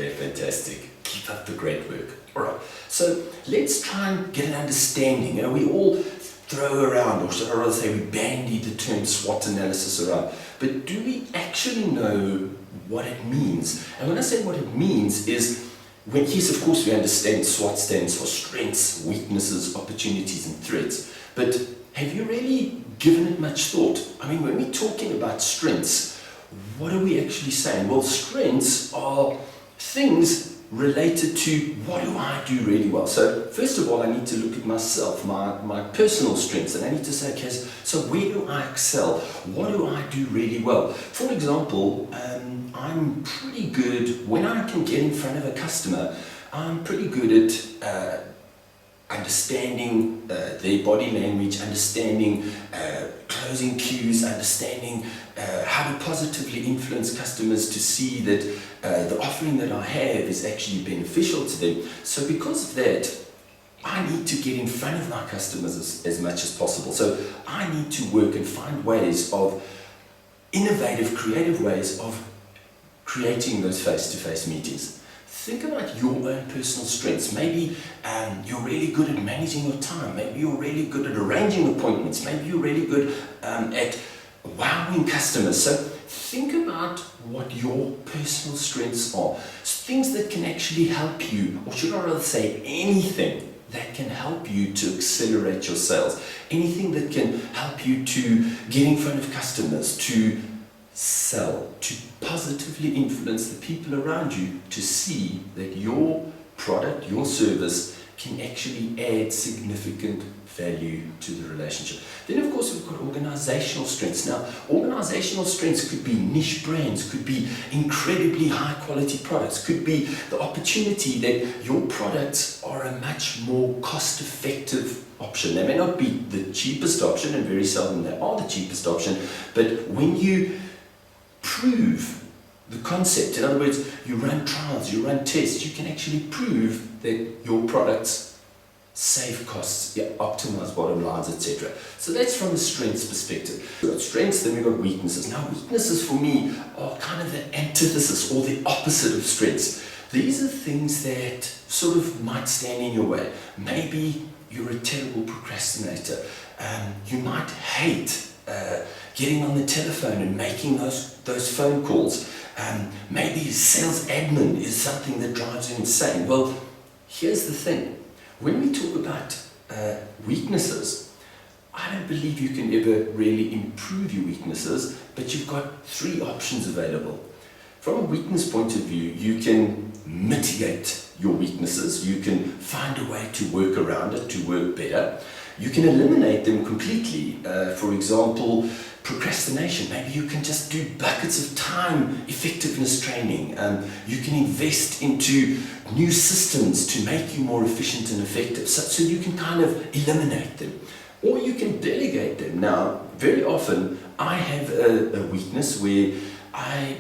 Okay, fantastic. Keep up the great work. All right, so let's try and get an understanding. You know, we all throw around, or should I rather say we bandy the term SWOT analysis around, but do we actually know what it means? And when I say what it means is, yes, of course we understand SWOT stands for strengths, weaknesses, opportunities and threats, but have you really given it much thought? I mean, when we're talking about strengths, what are we actually saying? Well, strengths are things related to what do I do really well. So first of all, I need to look at myself, my personal strengths, and I need to say, okay, so where do I excel? What do I do really well? For example, I'm pretty good, when I can get in front of a customer, I'm pretty good at understanding their body language, understanding closing cues, understanding how to positively influence customers to see that the offering that I have is actually beneficial to them. So because of that, I need to get in front of my customers as much as possible. So I need to work and find ways of innovative, creative ways of creating those face-to-face meetings. Think about your own personal strengths. Maybe you're really good at managing your time. Maybe you're really good at arranging appointments. Maybe you're really good at wowing customers. So think about what your personal strengths are. Things that can actually help you, or should I rather say anything that can help you to accelerate your sales. Anything that can help you to get in front of customers, to sell, to positively influence the people around you to see that your product, your service can actually add significant value to the relationship. Then of course we've got organizational strengths. Now organizational strengths could be niche brands, could be incredibly high quality products, could be the opportunity that your products are a much more cost effective option. They may not be the cheapest option, and very seldom they are the cheapest option, but when you prove the concept, in other words, you run trials, you run tests, you can actually prove that your products save costs, optimize bottom lines, etc. So that's from the strengths perspective. We've got strengths, then we've got weaknesses. Now weaknesses for me are kind of the antithesis or the opposite of strengths. These are things that sort of might stand in your way. Maybe you're a terrible procrastinator. You might hate getting on the telephone and making those phone calls. Maybe sales admin is something that drives you insane. Well, here's the thing. When we talk about weaknesses, I don't believe you can ever really improve your weaknesses, but you've got three options available. From a weakness point of view, you can mitigate your weaknesses. You can find a way to work around it, to work better. You can eliminate them completely. For example, procrastination. Maybe you can just do buckets of time effectiveness training. You can invest into new systems to make you more efficient and effective, so you can kind of eliminate them. Or you can delegate them. Now, very often I have a weakness where I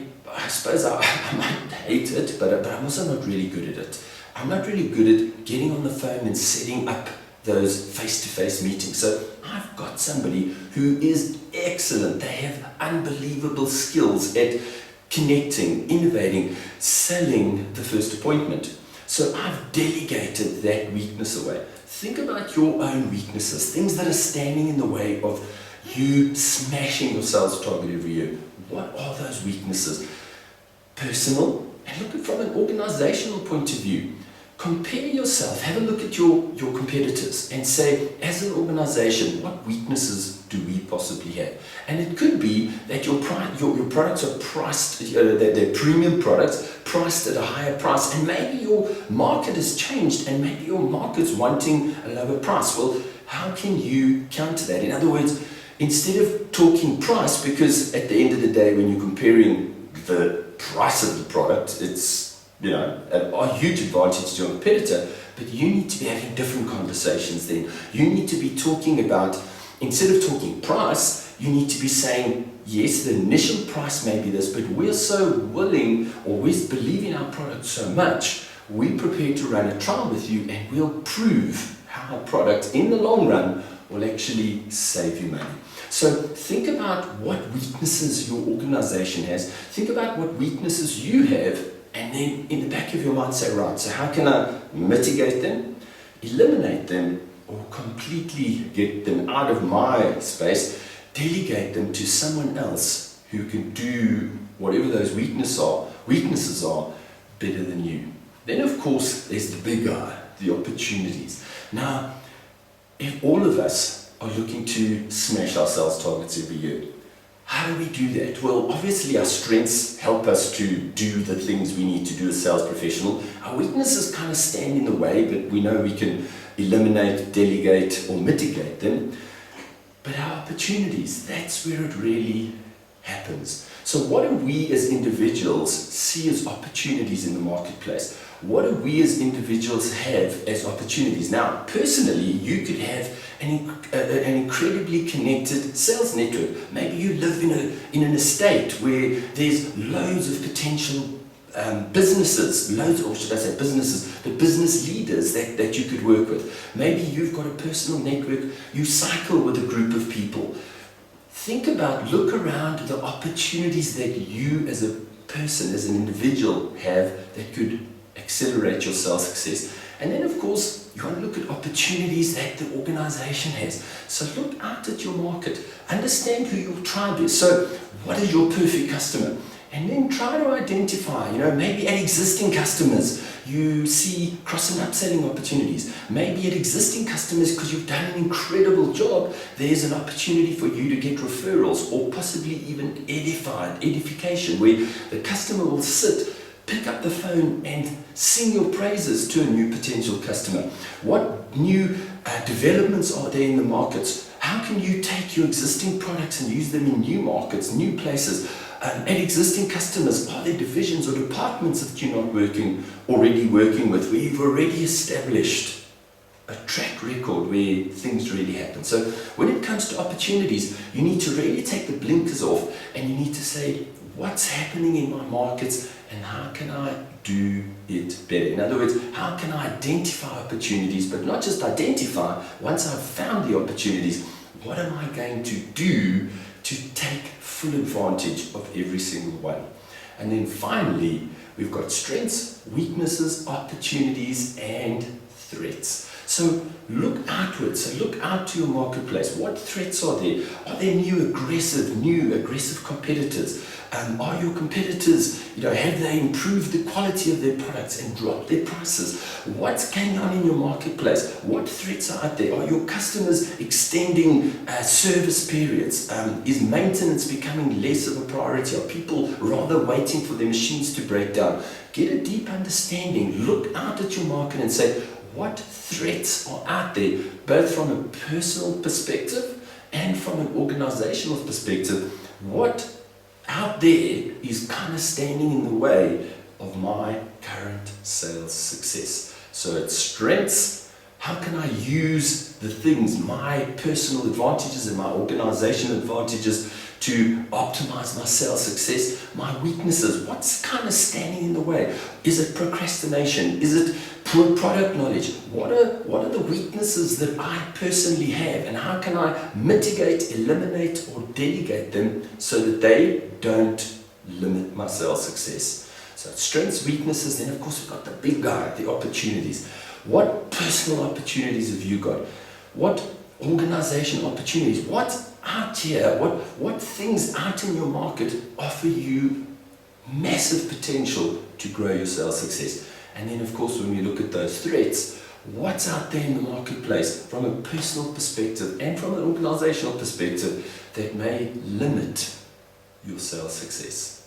suppose I might hate it, but I'm also not really good at it. I'm not really good at getting on the phone and setting up those face-to-face meetings. So I've got somebody who is excellent. They have unbelievable skills at connecting, innovating, selling the first appointment. So I've delegated that weakness away. Think about your own weaknesses, things that are standing in the way of you smashing your sales target every year. What are those weaknesses? Personal, and look at it from an organizational point of view. Compare yourself, have a look at your competitors and say, as an organization, what weaknesses do we possibly have? And it could be that your products are priced, they're premium products, priced at a higher price, and maybe your market has changed and maybe your market's wanting a lower price. Well, how can you counter that? In other words, instead of talking price, because at the end of the day, when you're comparing the price of the product, it's a huge advantage to your competitor, but you need to be having different conversations then. You need to be talking about, instead of talking price, you need to be saying, yes, the initial price may be this, but we're so willing, or we believe in our product so much, we're prepared to run a trial with you and we'll prove how our product in the long run will actually save you money. So think about what weaknesses your organization has. Think about what weaknesses you have and then in the back of your mind say, right, so how can I mitigate them, eliminate them, or completely get them out of my space, delegate them to someone else who can do whatever those weaknesses are better than you. Then of course there's the big guy, the opportunities. Now, if all of us are looking to smash our sales targets every year, how do we do that? Well, obviously our strengths help us to do the things we need to do as a sales professional. Our weaknesses kind of stand in the way, but we know we can eliminate, delegate, or mitigate them. But our opportunities, that's where it really happens. So what do we as individuals see as opportunities in the marketplace? What do we as individuals have as opportunities? Now, personally, you could have an incredibly connected sales network. Maybe you live in an estate where there's loads of potential businesses, or should I say businesses, the business leaders that you could work with. Maybe you've got a personal network, you cycle with a group of people. Think about, look around the opportunities that you as a person, as an individual have that could accelerate your sales success. And then of course, you want to look at opportunities that the organization has. So look out at your market, understand who your tribe is. So what is your perfect customer? And then try to identify, maybe at existing customers, you see cross and upselling opportunities. Maybe at existing customers, because you've done an incredible job, there's an opportunity for you to get referrals or possibly even edification, where the customer will sit, pick up the phone and sing your praises to a new potential customer. What new developments are there in the markets? How can you take your existing products and use them in new markets, new places? And existing customers, are there divisions or departments that you're not already working with, where you've already established a track record where things really happen? So when it comes to opportunities, you need to really take the blinkers off and you need to say, what's happening in my markets and how can I do it better? In other words, how can I identify opportunities, but not just identify, once I've found the opportunities, what am I going to do to take full advantage of every single one? And then finally, we've got strengths, weaknesses, opportunities, and threats. So look outwards, so look out to your marketplace. What threats are there? Are there new aggressive competitors? Are your competitors, have they improved the quality of their products and dropped their prices? What's going on in your marketplace? What threats are out there? Are your customers extending service periods? Is maintenance becoming less of a priority? Are people rather waiting for their machines to break down? Get a deep understanding. Look out at your market and say, what threats are out there, both from a personal perspective and from an organizational perspective? What out there is kind of standing in the way of my current sales success? So it's strengths. How can I use the things, my personal advantages and my organizational advantages, to optimize my sales success? My weaknesses, what's kind of standing in the way? Is it procrastination? Is it poor product knowledge? What are the weaknesses that I personally have, and how can I mitigate, eliminate, or delegate them so that they don't limit my sales success? So strengths, weaknesses, then of course we've got the big guy, the opportunities. What personal opportunities have you got? What organizational opportunities? What's out here? What things out in your market offer you massive potential to grow your sales success? And then of course when we look at those threats, what's out there in the marketplace from a personal perspective and from an organizational perspective that may limit your sales success?